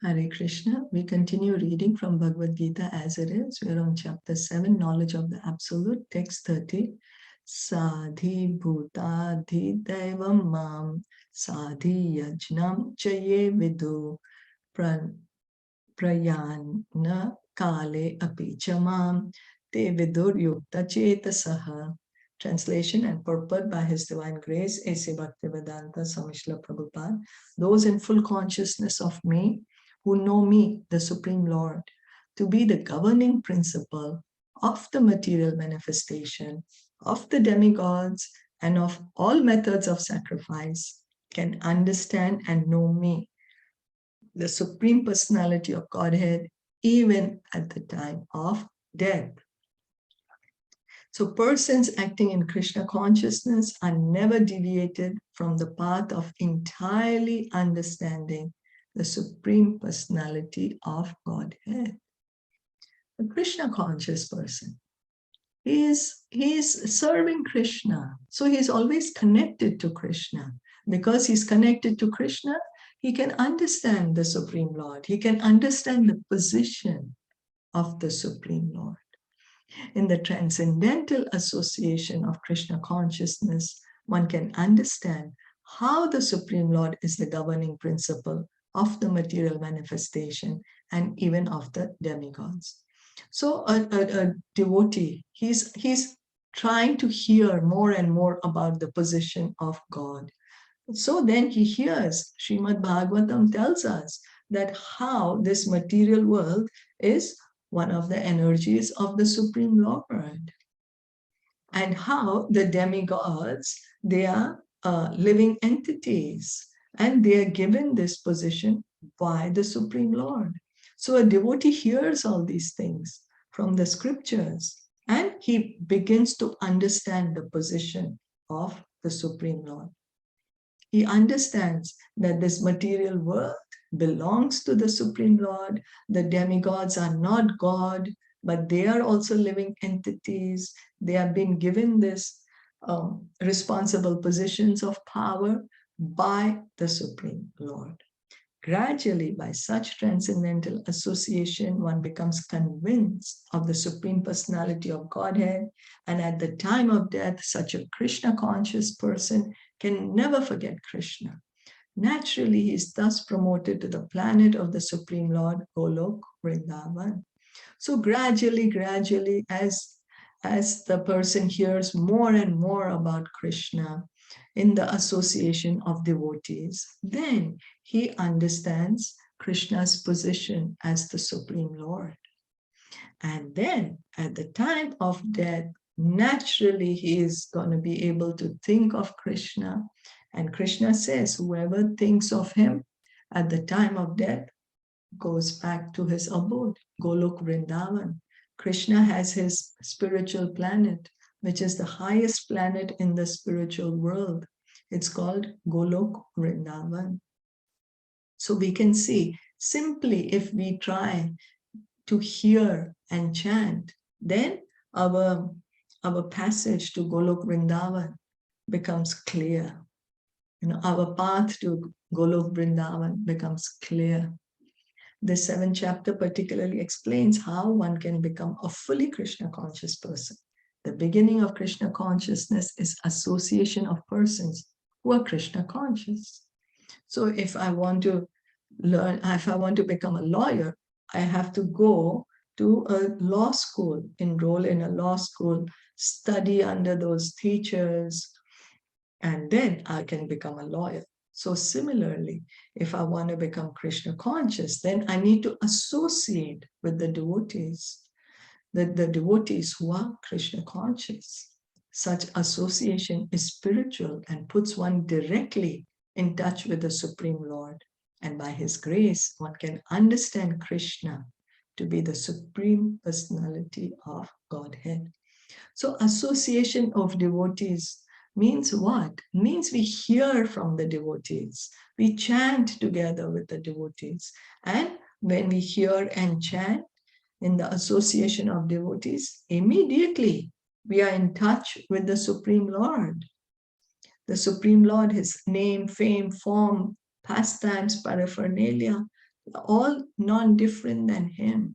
Hare Krishna. We continue reading from Bhagavad Gita as it is. We are on chapter 7, Knowledge of the Absolute, text 30. Sadhi bhutadhi devam mam sadhi yajnam chaye vidu prayana kale apichamam te vidur yukta chetasaha. Translation and purport by His Divine Grace, A.C. Bhaktivedanta Swami Srila Prabhupada. Those in full consciousness of me, who know me, the Supreme Lord, to be the governing principle of the material manifestation, of the demigods, and of all methods of sacrifice, can understand and know me, the Supreme Personality of Godhead, even at the time of death. So persons acting in Krishna consciousness are never deviated from the path of entirely understanding the Supreme Personality of Godhead. A Krishna conscious person, he is serving Krishna. So he's always connected to Krishna. Because he's connected to Krishna, he can understand the Supreme Lord. He can understand the position of the Supreme Lord. In the transcendental association of Krishna consciousness, one can understand how the Supreme Lord is the governing principle of the material manifestation and even of the demigods. So a devotee, he's trying to hear more and more about the position of God. So then he hears, Srimad Bhagavatam tells us that how this material world is one of the energies of the Supreme Lord, and how the demigods, they are living entities, and they are given this position by the Supreme Lord. So a devotee hears all these things from the scriptures, and he begins to understand the position of the Supreme Lord. He understands that this material world belongs to the Supreme Lord. The demigods are not God, but they are also living entities. They have been given this responsible positions of power by the Supreme Lord. Gradually, by such transcendental association, one becomes convinced of the Supreme Personality of Godhead, and at the time of death, such a Krishna conscious person can never forget Krishna. Naturally, he is thus promoted to the planet of the Supreme Lord, Golok, Vrindavan. So gradually, as the person hears more and more about Krishna in the association of devotees, then he understands Krishna's position as the Supreme Lord. And then at the time of death, naturally he is going to be able to think of Krishna. And Krishna says, whoever thinks of him at the time of death goes back to his abode, Golok Vrindavan. Krishna has his spiritual planet, which is the highest planet in the spiritual world. It's called Golok Vrindavan. So we can see, simply if we try to hear and chant, then our passage to Golok Vrindavan becomes clear. Our path to Golok Vrindavan becomes clear. The 7th chapter particularly explains how one can become a fully Krishna conscious person. The beginning of Krishna consciousness is association of persons who are Krishna conscious. So if I want to learn, if I want to become a lawyer, I have to go to a law school, enroll in a law school, study under those teachers, and then I can become a lawyer. So similarly, if I want to become Krishna conscious, then I need to associate with the devotees, the devotees who are Krishna conscious. Such association is spiritual and puts one directly in touch with the Supreme Lord. And by his grace, one can understand Krishna to be the Supreme Personality of Godhead. So association of devotees means what? Means we hear from the devotees. We chant together with the devotees. And when we hear and chant in the association of devotees, immediately we are in touch with the Supreme Lord. The Supreme Lord, his name, fame, form, pastimes, paraphernalia, all non-different than him.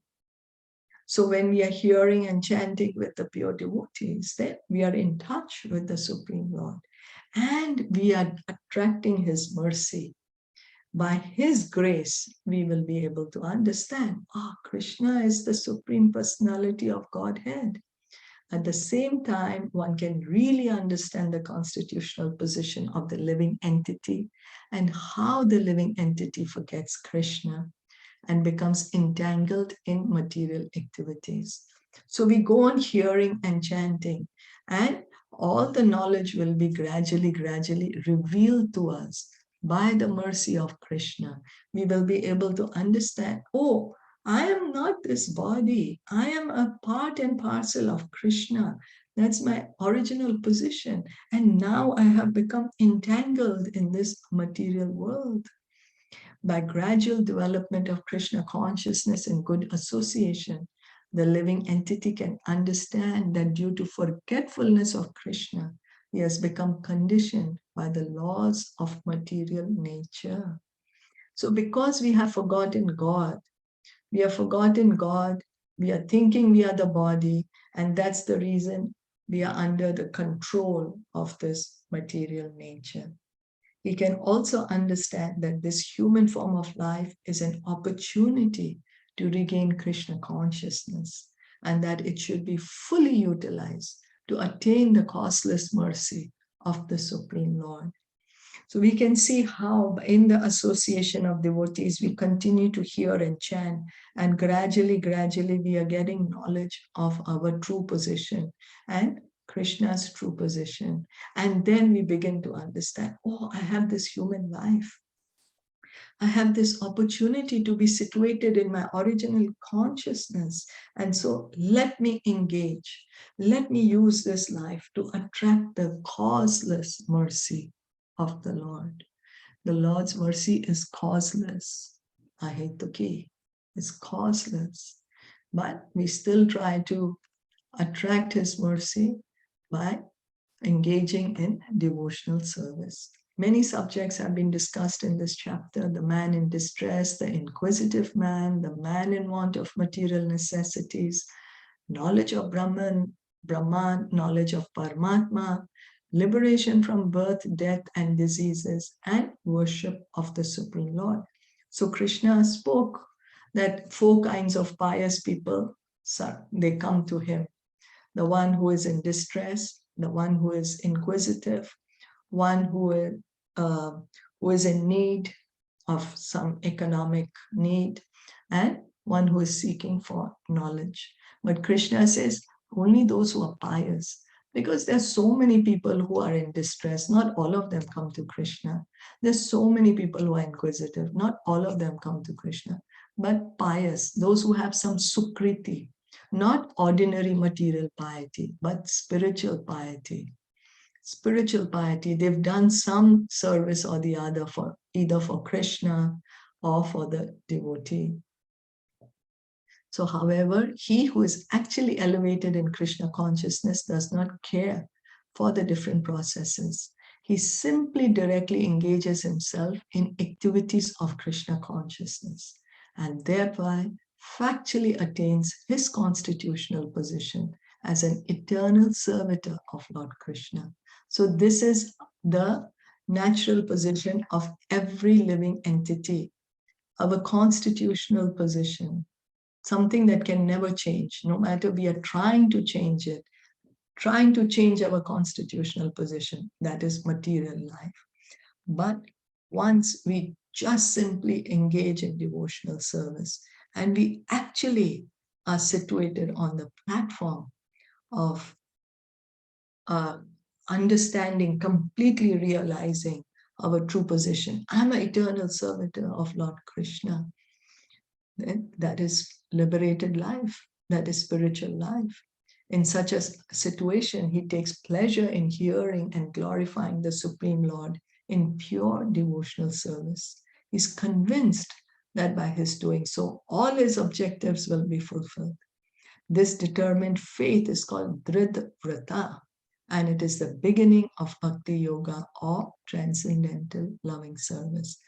So when we are hearing and chanting with the pure devotees, then we are in touch with the Supreme Lord and we are attracting his mercy. By his grace, we will be able to understand, Krishna is the Supreme Personality of Godhead. At the same time, one can really understand the constitutional position of the living entity and how the living entity forgets Krishna and becomes entangled in material activities. So we go on hearing and chanting, and all the knowledge will be gradually revealed to us by the mercy of Krishna. We will be able to understand, I am not this body. I am a part and parcel of Krishna. That's my original position. And now I have become entangled in this material world. By gradual development of Krishna consciousness and good association, the living entity can understand that due to forgetfulness of Krishna, he has become conditioned by the laws of material nature. So because we have forgotten God, we are thinking we are the body, and that's the reason we are under the control of this material nature. He can also understand that this human form of life is an opportunity to regain Krishna consciousness and that it should be fully utilized to attain the causeless mercy of the Supreme Lord. So we can see how in the association of devotees, we continue to hear and chant, and gradually we are getting knowledge of our true position and Krishna's true position. And then we begin to understand, I have this human life. I have this opportunity to be situated in my original consciousness. And so let me engage. Let me use this life to attract the causeless mercy of the Lord. The Lord's mercy is causeless. I hate the key. It's causeless. But we still try to attract his mercy by engaging in devotional service. Many subjects have been discussed in this chapter: the man in distress, the inquisitive man, the man in want of material necessities, knowledge of Brahman, knowledge of Paramatma, liberation from birth, death, and diseases, and worship of the Supreme Lord. So Krishna spoke that 4 kinds of pious people, they come to him. The one who is in distress, the one who is inquisitive, one who is in need of some economic need, and one who is seeking for knowledge. But Krishna says only those who are pious, because there's so many people who are in distress. Not all of them come to Krishna. There's so many people who are inquisitive. Not all of them come to Krishna. But pious, those who have some sukriti, not ordinary material piety, but spiritual piety. Spiritual piety, they've done some service or the other for either for Krishna or for the devotee. So, however, he who is actually elevated in Krishna consciousness does not care for the different processes. He simply directly engages himself in activities of Krishna consciousness and thereby factually attains his constitutional position as an eternal servitor of Lord Krishna. So this is the natural position of every living entity, our constitutional position, something that can never change, no matter we are trying to change it, trying to change our constitutional position, that is material life. But once we just simply engage in devotional service and we actually are situated on the platform of understanding, completely realizing our true position, I'm an eternal servitor of Lord Krishna, then that is liberated life, that is spiritual life. In such a situation, he takes pleasure in hearing and glorifying the Supreme Lord in pure devotional service. He's convinced that by his doing so, all his objectives will be fulfilled. This determined faith is called Dridha Vrata, and it is the beginning of Bhakti Yoga or transcendental loving service.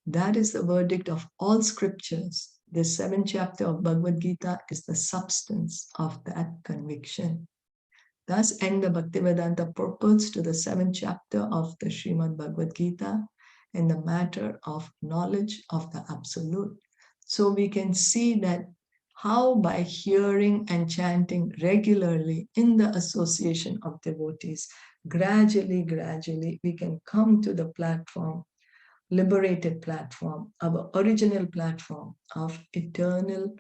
That is the verdict of all scriptures. This 7th chapter of Bhagavad Gita is the substance of that conviction. Thus end the Bhaktivedanta purports to the 7th chapter of the Srimad Bhagavad Gita in the matter of knowledge of the Absolute. So we can see that how by hearing and chanting regularly in the association of devotees, gradually, we can come to the platform, liberated platform, our original platform of eternal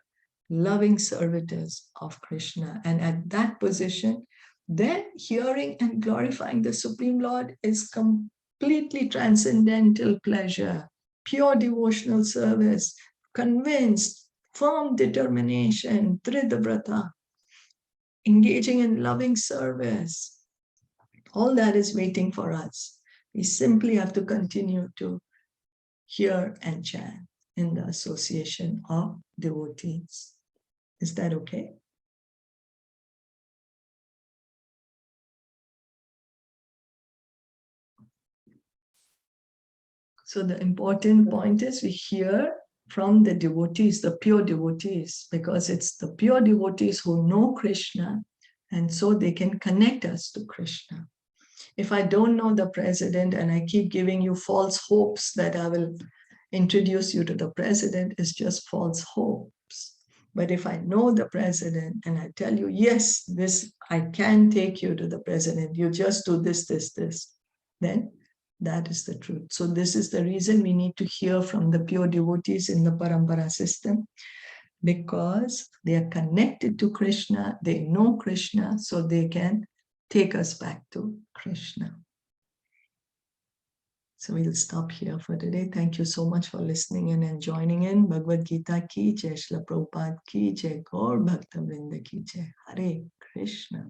loving servitors of Krishna. And at that position, then hearing and glorifying the Supreme Lord is completely transcendental pleasure, pure devotional service, convinced, firm determination, Tridavrata, engaging in loving service. All that is waiting for us. We simply have to continue to hear and chant in the association of devotees. Is that okay? So the important point is we hear from the devotees, the pure devotees, because it's the pure devotees who know Krishna, and so they can connect us to Krishna. If I don't know the president and I keep giving you false hopes that I will introduce you to the president, it's just false hopes. But if I know the president and I tell you, yes, this, I can take you to the president, you just do this, then that is the truth. So this is the reason we need to hear from the pure devotees in the Parampara system, because they are connected to Krishna, they know Krishna, so they can take us back to Krishna. So we'll stop here for today. Thank you so much for listening in and joining in. Bhagavad Gita ki jai, Srila Prabhupada ki jai, Gaur Bhakta Vrinda ki jai. Hare Krishna.